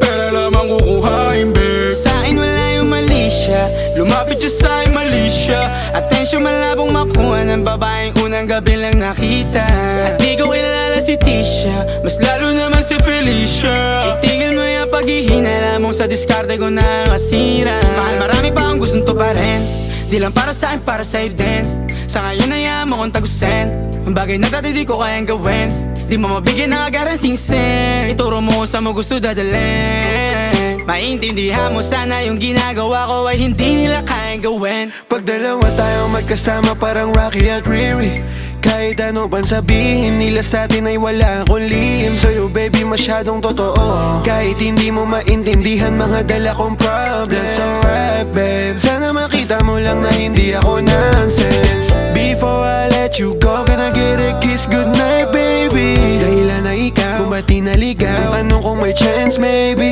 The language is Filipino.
Pera lamang kukuhain, babe. Sa'kin wala yung mali siya, lumapit siya sa'kin mali siya. Atensyon malabong makuha ng babaeng unang gabi lang nakita. At di ko kilala si Tisha, mas lalo naman si Felicia. Itigil mo yung paghihinala mong sa diskarte ko na masira. Mahal, marami pa akong gustong tuparin, di lang para sa'kin, para sa'yo din. Sa ngayon hayaan mo kong tagusin ang bagay na dati di ko kayang gawin. Di mo mabigyan ng agarang singsing, ituro mo sa mo gusto dadalhin. Maintindihan mo sana yung ginagawa ko ay hindi nila kayang gawin. Pag dalawa tayong magkasama parang Rocky at Riri, kahit ano pang sabihin nila sa atin ay wala akong lihim. Sa'yo baby masyadong totoo, kahit hindi mo maintindihan mga dala kong problems. Alright babe, sana makita mo lang na hindi ako nonsense. Before I let you go, can I get a kiss goodnight baby? Dahilan na ikaw, kung ba't di naligaw, tanong kung may chance maybe.